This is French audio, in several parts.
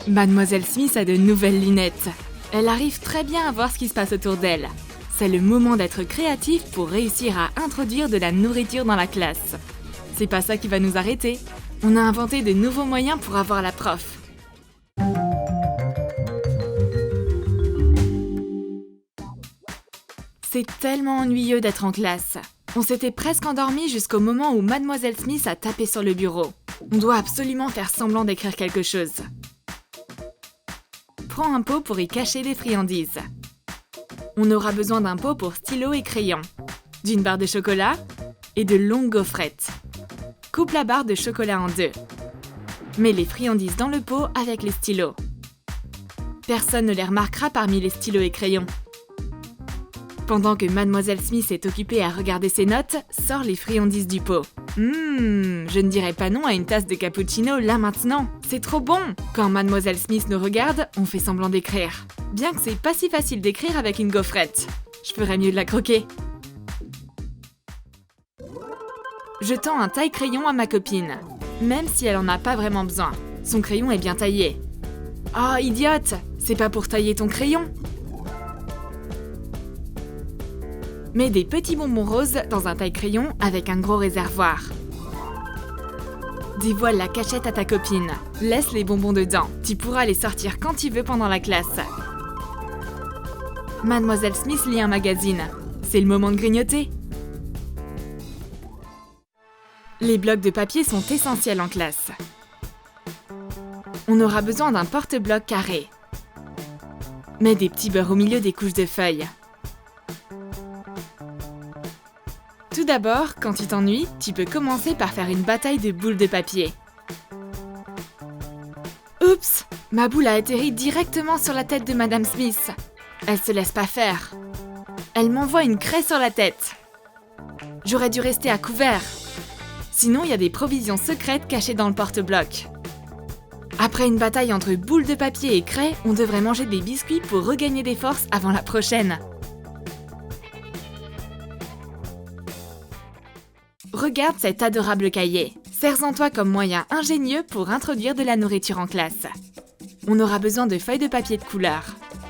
Mademoiselle Smith a de nouvelles lunettes. Elle arrive très bien à voir ce qui se passe autour d'elle. C'est le moment d'être créatif pour réussir à introduire de la nourriture dans la classe. C'est pas ça qui va nous arrêter. On a inventé de nouveaux moyens pour avoir la prof. C'est tellement ennuyeux d'être en classe. On s'était presque endormi jusqu'au moment où Mademoiselle Smith a tapé sur le bureau. On doit absolument faire semblant d'écrire quelque chose. Prends un pot pour y cacher des friandises. On aura besoin d'un pot pour stylo et crayon, d'une barre de chocolat et de longues gaufrettes. Coupe la barre de chocolat en deux. Mets les friandises dans le pot avec les stylos. Personne ne les remarquera parmi les stylos et crayons. Pendant que Mademoiselle Smith est occupée à regarder ses notes, sort les friandises du pot. Je ne dirais pas non à une tasse de cappuccino là maintenant. C'est trop bon! Quand Mademoiselle Smith nous regarde, on fait semblant d'écrire. Bien que c'est pas si facile d'écrire avec une gaufrette. Je ferais mieux de la croquer. Je tends un taille-crayon à ma copine, même si elle en a pas vraiment besoin. Son crayon est bien taillé. Oh, idiote! C'est pas pour tailler ton crayon! Mets des petits bonbons roses dans un taille-crayon avec un gros réservoir. Dévoile la cachette à ta copine. Laisse les bonbons dedans. Tu pourras les sortir quand tu veux pendant la classe. Mademoiselle Smith lit un magazine. C'est le moment de grignoter. Les blocs de papier sont essentiels en classe. On aura besoin d'un porte-bloc carré. Mets des petits beurres au milieu des couches de feuilles. Tout d'abord, quand tu t'ennuies, tu peux commencer par faire une bataille de boules de papier. Oups! Ma boule a atterri directement sur la tête de Madame Smith. Elle se laisse pas faire. Elle m'envoie une craie sur la tête. J'aurais dû rester à couvert. Sinon, il y a des provisions secrètes cachées dans le porte-bloc. Après une bataille entre boules de papier et craie, on devrait manger des biscuits pour regagner des forces avant la prochaine. Regarde cet adorable cahier. Sers-en-toi comme moyen ingénieux pour introduire de la nourriture en classe. On aura besoin de feuilles de papier de couleur.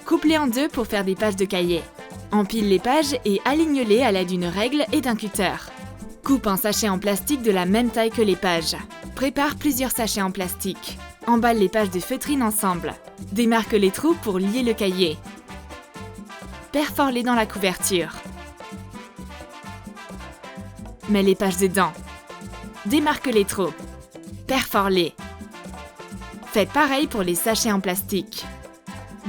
Coupe-les en deux pour faire des pages de cahier. Empile les pages et aligne-les à l'aide d'une règle et d'un cutter. Coupe un sachet en plastique de la même taille que les pages. Prépare plusieurs sachets en plastique. Emballe les pages de feutrine ensemble. Démarque les trous pour lier le cahier. Perfore-les dans la couverture. Mets les pages dedans. Démarque les trous. Perfore-les. Faites pareil pour les sachets en plastique.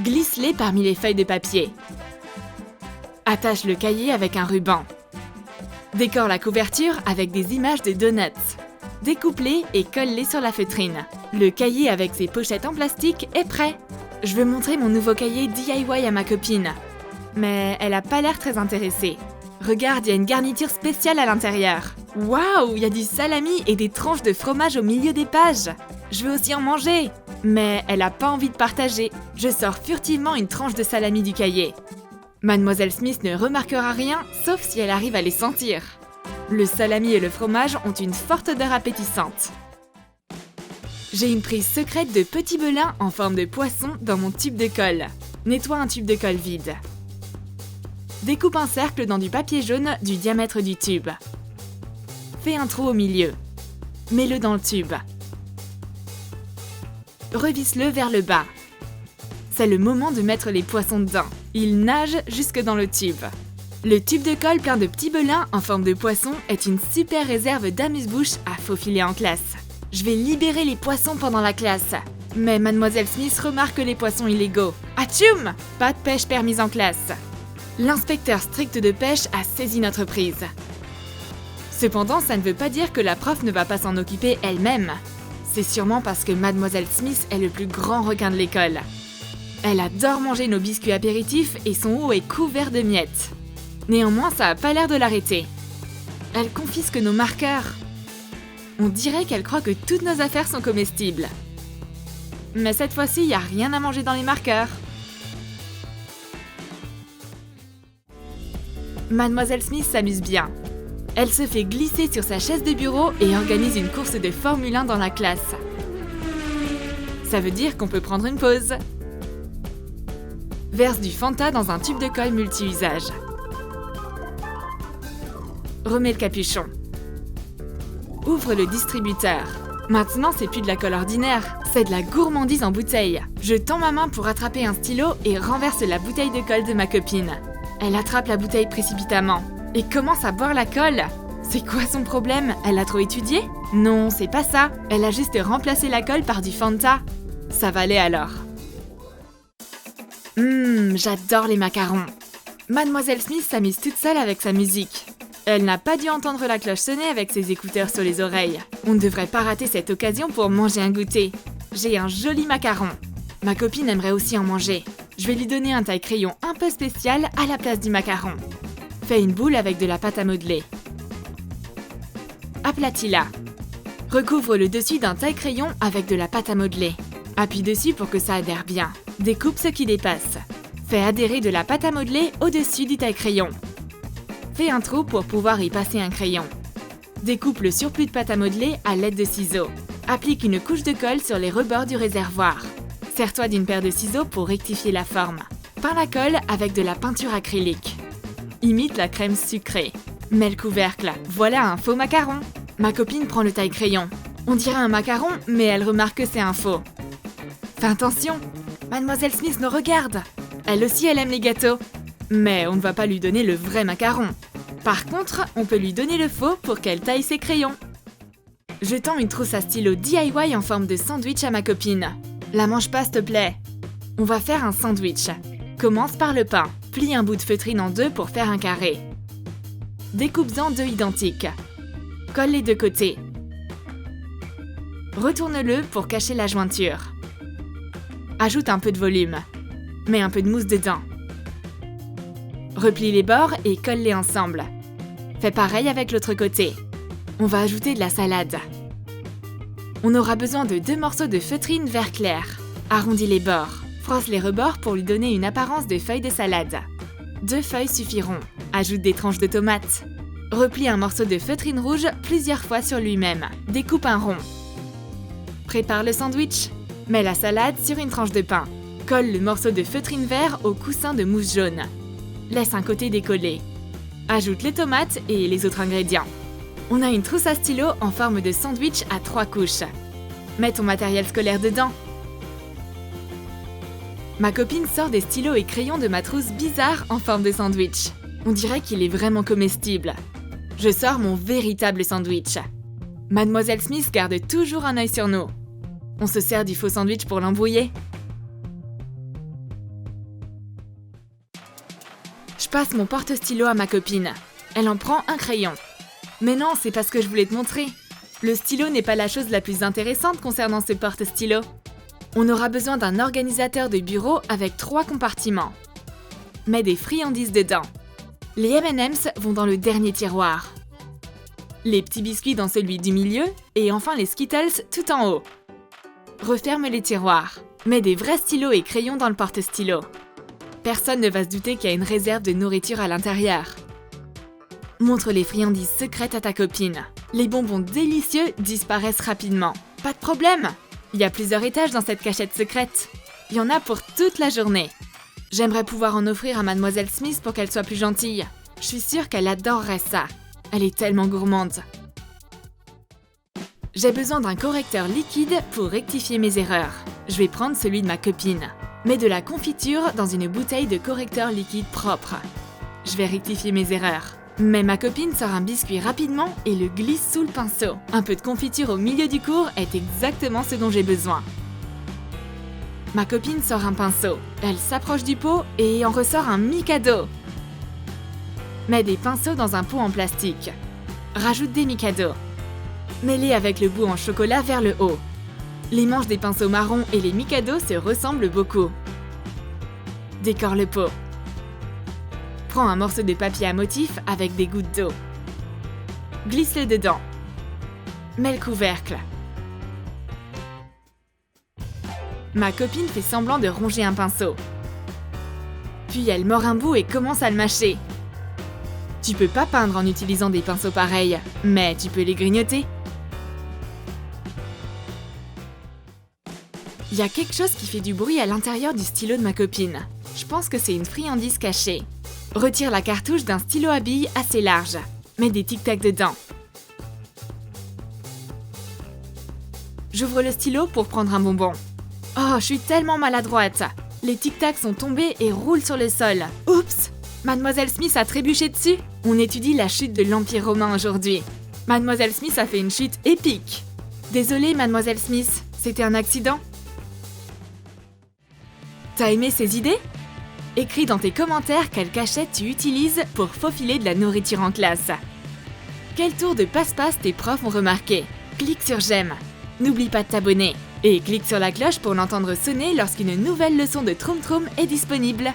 Glisse-les parmi les feuilles de papier. Attache le cahier avec un ruban. Décore la couverture avec des images de donuts. Découpe-les et colle-les sur la feutrine. Le cahier avec ses pochettes en plastique est prêt. Je veux montrer mon nouveau cahier DIY à ma copine. Mais elle a pas l'air très intéressée. Regarde, il y a une garniture spéciale à l'intérieur. Waouh, il y a du salami et des tranches de fromage au milieu des pages. Je veux aussi en manger. Mais elle a pas envie de partager. Je sors furtivement une tranche de salami du cahier. Mademoiselle Smith ne remarquera rien, sauf si elle arrive à les sentir. Le salami et le fromage ont une forte odeur appétissante. J'ai une prise secrète de petits belins en forme de poisson dans mon tube de colle. Nettoie un tube de colle vide. Découpe un cercle dans du papier jaune du diamètre du tube. Fais un trou au milieu. Mets-le dans le tube. Revisse-le vers le bas. C'est le moment de mettre les poissons dedans. Ils nagent jusque dans le tube. Le tube de colle plein de petits belins en forme de poisson est une super réserve d'amuse-bouche à faufiler en classe. Je vais libérer les poissons pendant la classe. Mais Mademoiselle Smith remarque les poissons illégaux. Atchoum! Pas de pêche permise en classe. L'inspecteur strict de pêche a saisi notre prise. Cependant, ça ne veut pas dire que la prof ne va pas s'en occuper elle-même. C'est sûrement parce que Mademoiselle Smith est le plus grand requin de l'école. Elle adore manger nos biscuits apéritifs et son haut est couvert de miettes. Néanmoins, ça a pas l'air de l'arrêter. Elle confisque nos marqueurs. On dirait qu'elle croit que toutes nos affaires sont comestibles. Mais cette fois-ci, il n'y a rien à manger dans les marqueurs. Mademoiselle Smith s'amuse bien. Elle se fait glisser sur sa chaise de bureau et organise une course de Formule 1 dans la classe. Ça veut dire qu'on peut prendre une pause. Verse du Fanta dans un tube de colle multi-usage. Remets le capuchon. Ouvre le distributeur. Maintenant, c'est plus de la colle ordinaire, c'est de la gourmandise en bouteille. Je tends ma main pour attraper un stylo et renverse la bouteille de colle de ma copine. Elle attrape la bouteille précipitamment et commence à boire la colle. C'est quoi son problème? Elle a trop étudié? Non, c'est pas ça. Elle a juste remplacé la colle par du Fanta. Ça va aller alors. J'adore les macarons. Mademoiselle Smith s'amuse toute seule avec sa musique. Elle n'a pas dû entendre la cloche sonner avec ses écouteurs sur les oreilles. On ne devrait pas rater cette occasion pour manger un goûter. J'ai un joli macaron. Ma copine aimerait aussi en manger. Je vais lui donner un taille-crayon un peu spécial à la place du macaron. Fais une boule avec de la pâte à modeler. Aplatis-la. Recouvre le dessus d'un taille-crayon avec de la pâte à modeler. Appuie dessus pour que ça adhère bien. Découpe ce qui dépasse. Fais adhérer de la pâte à modeler au-dessus du taille-crayon. Fais un trou pour pouvoir y passer un crayon. Découpe le surplus de pâte à modeler à l'aide de ciseaux. Applique une couche de colle sur les rebords du réservoir. Sers-toi d'une paire de ciseaux pour rectifier la forme. Peins la colle avec de la peinture acrylique. Imite la crème sucrée. Mets le couvercle. Voilà un faux macaron. Ma copine prend le taille-crayon. On dirait un macaron, mais elle remarque que c'est un faux. Fais attention, Mademoiselle Smith nous regarde. Elle aussi, elle aime les gâteaux. Mais on ne va pas lui donner le vrai macaron. Par contre, on peut lui donner le faux pour qu'elle taille ses crayons. Je tends une trousse à stylo DIY en forme de sandwich à ma copine. La mange pas, s'il te plaît. On va faire un sandwich. Commence par le pain. Plie un bout de feutrine en deux pour faire un carré. Découpe-en deux identiques. Colle les deux côtés. Retourne-le pour cacher la jointure. Ajoute un peu de volume. Mets un peu de mousse dedans. Replie les bords et colle-les ensemble. Fais pareil avec l'autre côté. On va ajouter de la salade. On aura besoin de 2 morceaux de feutrine vert clair. Arrondis les bords. Froisse les rebords pour lui donner une apparence de feuilles de salade. 2 feuilles suffiront. Ajoute des tranches de tomates. Replie un morceau de feutrine rouge plusieurs fois sur lui-même. Découpe un rond. Prépare le sandwich. Mets la salade sur une tranche de pain. Colle le morceau de feutrine vert au coussin de mousse jaune. Laisse un côté décollé. Ajoute les tomates et les autres ingrédients. On a une trousse à stylo en forme de sandwich à 3 couches. Mets ton matériel scolaire dedans. Ma copine sort des stylos et crayons de ma trousse bizarre en forme de sandwich. On dirait qu'il est vraiment comestible. Je sors mon véritable sandwich. Mademoiselle Smith garde toujours un œil sur nous. On se sert du faux sandwich pour l'embrouiller. Je passe mon porte-stylo à ma copine. Elle en prend un crayon. Mais non, c'est parce que je voulais te montrer. Le stylo n'est pas la chose la plus intéressante concernant ce porte-stylo. On aura besoin d'un organisateur de bureau avec 3 compartiments. Mets des friandises dedans. Les M&M's vont dans le dernier tiroir. Les petits biscuits dans celui du milieu et enfin les Skittles tout en haut. Referme les tiroirs. Mets des vrais stylos et crayons dans le porte-stylo. Personne ne va se douter qu'il y a une réserve de nourriture à l'intérieur. Montre les friandises secrètes à ta copine. Les bonbons délicieux disparaissent rapidement. Pas de problème! Il y a plusieurs étages dans cette cachette secrète. Il y en a pour toute la journée. J'aimerais pouvoir en offrir à Mademoiselle Smith pour qu'elle soit plus gentille. Je suis sûre qu'elle adorerait ça. Elle est tellement gourmande. J'ai besoin d'un correcteur liquide pour rectifier mes erreurs. Je vais prendre celui de ma copine. Mets de la confiture dans une bouteille de correcteur liquide propre. Je vais rectifier mes erreurs. Mais ma copine sort un biscuit rapidement et le glisse sous le pinceau. Un peu de confiture au milieu du cours est exactement ce dont j'ai besoin. Ma copine sort un pinceau. Elle s'approche du pot et en ressort un Mikado. Mets des pinceaux dans un pot en plastique. Rajoute des Mikado. Mets-les avec le bout en chocolat vers le haut. Les manches des pinceaux marrons et les Mikado se ressemblent beaucoup. Décore le pot. Prends un morceau de papier à motif avec des gouttes d'eau. Glisse-le dedans. Mets le couvercle. Ma copine fait semblant de ronger un pinceau. Puis elle mord un bout et commence à le mâcher. Tu peux pas peindre en utilisant des pinceaux pareils, mais tu peux les grignoter. Il y a quelque chose qui fait du bruit à l'intérieur du stylo de ma copine. Je pense que c'est une friandise cachée. Retire la cartouche d'un stylo à billes assez large. Mets des tic-tac dedans. J'ouvre le stylo pour prendre un bonbon. Oh, je suis tellement maladroite. Les tic-tac sont tombés et roulent sur le sol. Oups! Mademoiselle Smith a trébuché dessus. On étudie la chute de l'Empire romain aujourd'hui. Mademoiselle Smith a fait une chute épique. Désolée, Mademoiselle Smith, c'était un accident. T'as aimé ces idées? Écris dans tes commentaires quelle cachette tu utilises pour faufiler de la nourriture en classe. Quel tour de passe-passe tes profs ont remarqué? Clique sur j'aime. N'oublie pas de t'abonner. Et clique sur la cloche pour l'entendre sonner lorsqu'une nouvelle leçon de Troum Troum est disponible.